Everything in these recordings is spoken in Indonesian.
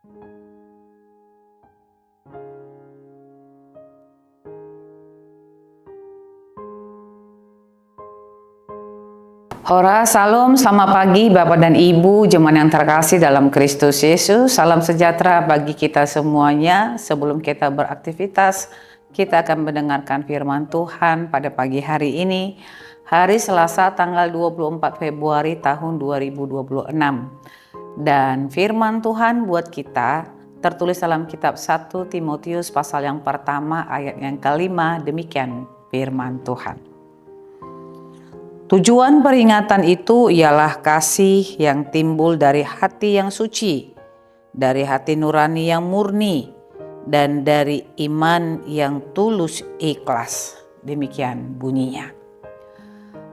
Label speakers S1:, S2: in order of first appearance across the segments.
S1: Hora, salam, selamat pagi Bapak dan Ibu, jemaat yang terkasih dalam Kristus Yesus. Salam sejahtera bagi kita semuanya. Sebelum kita beraktivitas, kita akan mendengarkan firman Tuhan pada pagi hari ini, hari Selasa tanggal 24 Februari tahun 2026. Dan firman Tuhan buat kita tertulis dalam kitab 1 Timotius pasal yang pertama ayat yang kelima, demikian firman Tuhan. Tujuan peringatan itu ialah kasih yang timbul dari hati yang suci, dari hati nurani yang murni, dan dari iman yang tulus ikhlas. Demikian bunyinya.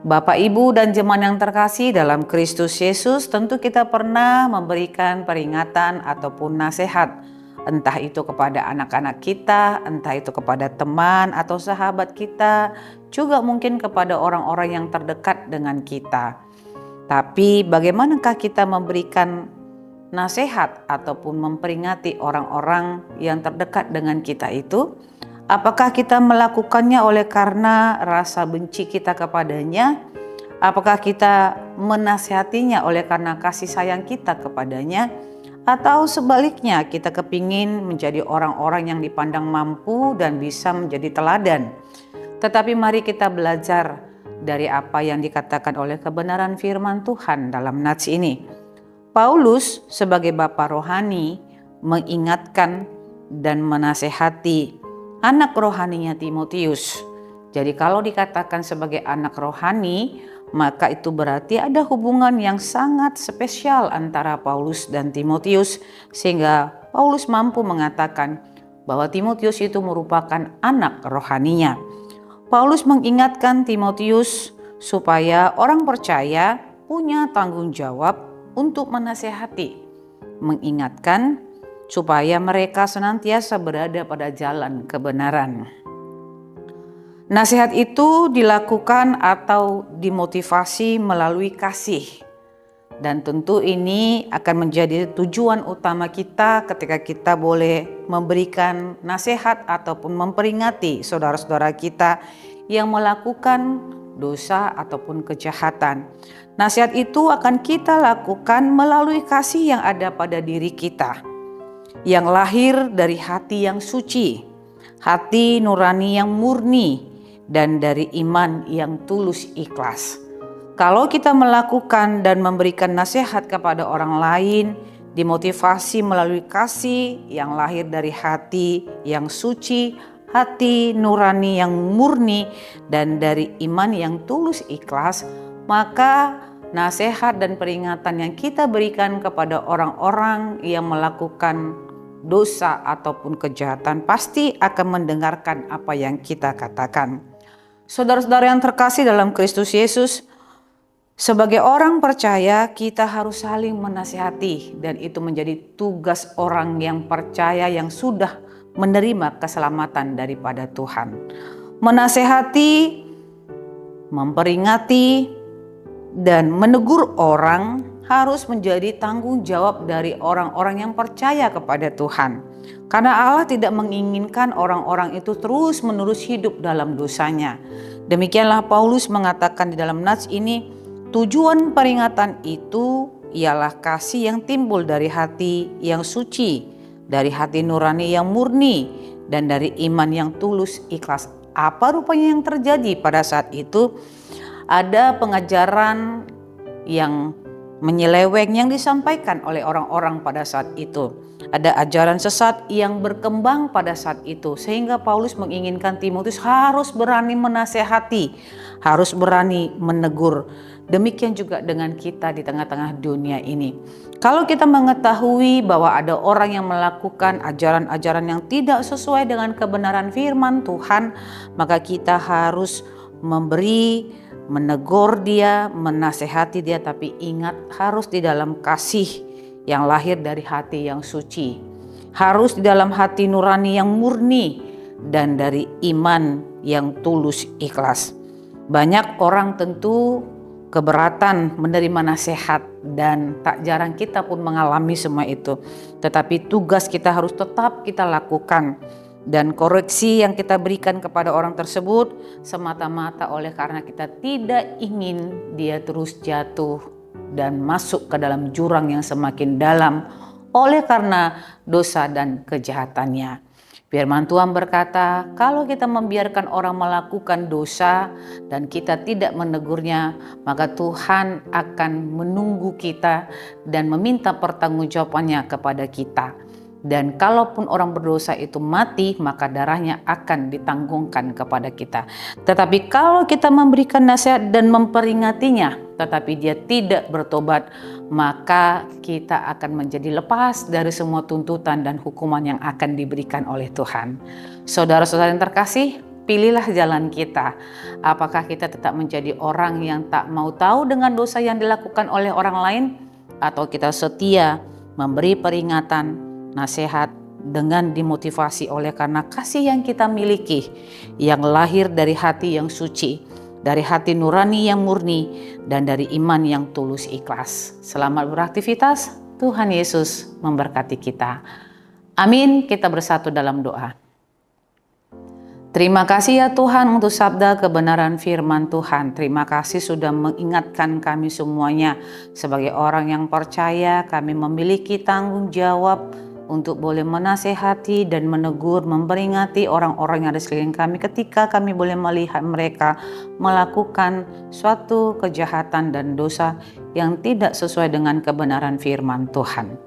S1: Bapak, Ibu, dan jemaat yang terkasih dalam Kristus Yesus, tentu kita pernah memberikan peringatan ataupun nasihat, entah itu kepada anak-anak kita, entah itu kepada teman atau sahabat kita, juga mungkin kepada orang-orang yang terdekat dengan kita. Tapi bagaimanakah kita memberikan nasihat ataupun memperingati orang-orang yang terdekat dengan kita itu? Apakah kita melakukannya oleh karena rasa benci kita kepadanya? Apakah kita menasihatinya oleh karena kasih sayang kita kepadanya? Atau sebaliknya, kita kepingin menjadi orang-orang yang dipandang mampu dan bisa menjadi teladan? Tetapi mari kita belajar dari apa yang dikatakan oleh kebenaran firman Tuhan dalam nats ini. Paulus sebagai bapa rohani mengingatkan dan menasehati anak rohaninya Timotius. Jadi kalau dikatakan sebagai anak rohani, maka itu berarti ada hubungan yang sangat spesial antara Paulus dan Timotius, sehingga Paulus mampu mengatakan bahwa Timotius itu merupakan anak rohaninya. Paulus mengingatkan Timotius supaya orang percaya punya tanggung jawab untuk menasehati, mengingatkan supaya mereka senantiasa berada pada jalan kebenaran. Nasihat itu dilakukan atau dimotivasi melalui kasih. Dan tentu ini akan menjadi tujuan utama kita ketika kita boleh memberikan nasihat ataupun memperingati saudara-saudara kita yang melakukan dosa ataupun kejahatan. Nasihat itu akan kita lakukan melalui kasih yang ada pada diri kita, yang lahir dari hati yang suci, hati nurani yang murni, dan dari iman yang tulus ikhlas. Kalau kita melakukan dan memberikan nasihat kepada orang lain, dimotivasi melalui kasih yang lahir dari hati yang suci, hati nurani yang murni, dan dari iman yang tulus ikhlas, maka nasihat dan peringatan yang kita berikan kepada orang-orang yang melakukan dosa ataupun kejahatan pasti akan mendengarkan apa yang kita katakan. Saudara-saudara yang terkasih dalam Kristus Yesus, sebagai orang percaya kita harus saling menasihati, dan itu menjadi tugas orang yang percaya yang sudah menerima keselamatan daripada Tuhan. Menasihati, memperingati, dan menegur orang harus menjadi tanggung jawab dari orang-orang yang percaya kepada Tuhan. Karena Allah tidak menginginkan orang-orang itu terus-menerus hidup dalam dosanya. Demikianlah Paulus mengatakan di dalam nats ini, tujuan peringatan itu ialah kasih yang timbul dari hati yang suci, dari hati nurani yang murni, dan dari iman yang tulus ikhlas. Apa rupanya yang terjadi pada saat itu? Ada pengajaran yang menyeleweng yang disampaikan oleh orang-orang pada saat itu. Ada ajaran sesat yang berkembang pada saat itu, sehingga Paulus menginginkan Timotius harus berani menasehati, harus berani menegur. Demikian juga dengan kita di tengah-tengah dunia ini. Kalau kita mengetahui bahwa ada orang yang melakukan ajaran-ajaran yang tidak sesuai dengan kebenaran firman Tuhan, maka kita harus memberi, menegur dia, menasehati dia, tapi ingat harus di dalam kasih yang lahir dari hati yang suci, harus di dalam hati nurani yang murni, dan dari iman yang tulus ikhlas. Banyak orang tentu keberatan menerima nasihat, dan tak jarang kita pun mengalami semua itu. Tetapi tugas kita harus tetap kita lakukan, dan koreksi yang kita berikan kepada orang tersebut semata-mata oleh karena kita tidak ingin dia terus jatuh dan masuk ke dalam jurang yang semakin dalam oleh karena dosa dan kejahatannya. Firman Tuhan berkata, kalau kita membiarkan orang melakukan dosa dan kita tidak menegurnya, maka Tuhan akan menunggu kita dan meminta pertanggungjawabannya kepada kita. Dan kalaupun orang berdosa itu mati, maka darahnya akan ditanggungkan kepada kita. Tetapi kalau kita memberikan nasihat dan memperingatinya, tetapi dia tidak bertobat, maka kita akan menjadi lepas dari semua tuntutan dan hukuman yang akan diberikan oleh Tuhan. Saudara-saudara yang terkasih, pilihlah jalan kita. Apakah kita tetap menjadi orang yang tak mau tahu dengan dosa yang dilakukan oleh orang lain, atau kita setia memberi peringatan, nasihat dengan dimotivasi oleh karena kasih yang kita miliki, yang lahir dari hati yang suci, dari hati nurani yang murni, dan dari iman yang tulus ikhlas. Selamat beraktivitas, Tuhan Yesus memberkati kita. Amin. Kita bersatu dalam doa. Terima kasih ya Tuhan untuk sabda kebenaran firman Tuhan. Terima kasih sudah mengingatkan kami semuanya. Sebagai orang yang percaya, kami memiliki tanggung jawab untuk boleh menasehati dan menegur, memperingati orang-orang yang ada sekeliling kami ketika kami boleh melihat mereka melakukan suatu kejahatan dan dosa yang tidak sesuai dengan kebenaran firman Tuhan.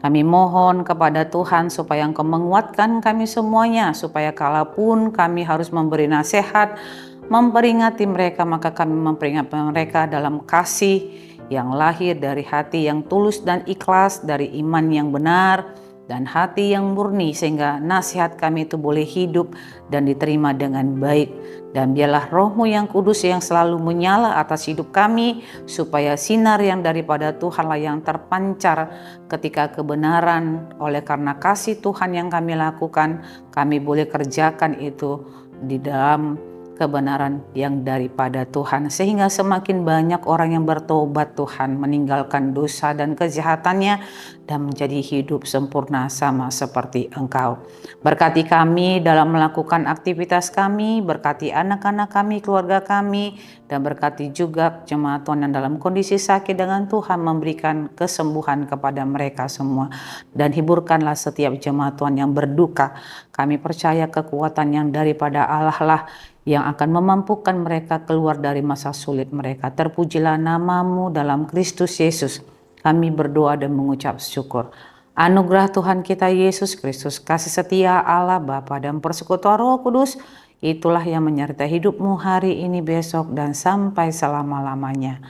S1: Kami mohon kepada Tuhan supaya Engkau menguatkan kami semuanya, supaya kalaupun kami harus memberi nasihat, memperingati mereka, maka kami memperingat mereka dalam kasih yang lahir dari hati yang tulus dan ikhlas, dari iman yang benar dan hati yang murni, sehingga nasihat kami itu boleh hidup dan diterima dengan baik. Dan biarlah Roh-Mu yang kudus yang selalu menyala atas hidup kami, supaya sinar yang daripada Tuhanlah yang terpancar ketika kebenaran oleh karena kasih Tuhan yang kami lakukan, kami boleh kerjakan itu di dalam kebenaran yang daripada Tuhan, sehingga semakin banyak orang yang bertobat Tuhan, meninggalkan dosa dan kejahatannya dan menjadi hidup sempurna sama seperti Engkau. Berkati kami dalam melakukan aktivitas kami, berkati anak-anak kami, keluarga kami, dan berkati juga jemaat Tuhan yang dalam kondisi sakit, dengan Tuhan memberikan kesembuhan kepada mereka semua, dan hiburkanlah setiap jemaat Tuhan yang berduka. Kami percaya kekuatan yang daripada Allah lah yang akan memampukan mereka keluar dari masa sulit mereka. Terpujilah nama-Mu dalam Kristus Yesus. Kami berdoa dan mengucap syukur. Anugerah Tuhan kita Yesus Kristus, kasih setia Allah Bapa dan persekutuan Roh Kudus, itulah yang menyertai hidupmu hari ini, besok, dan sampai selama-lamanya.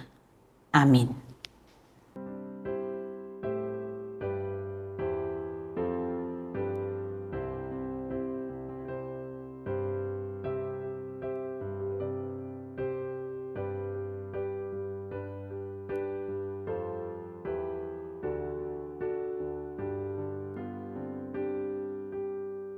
S1: Amin.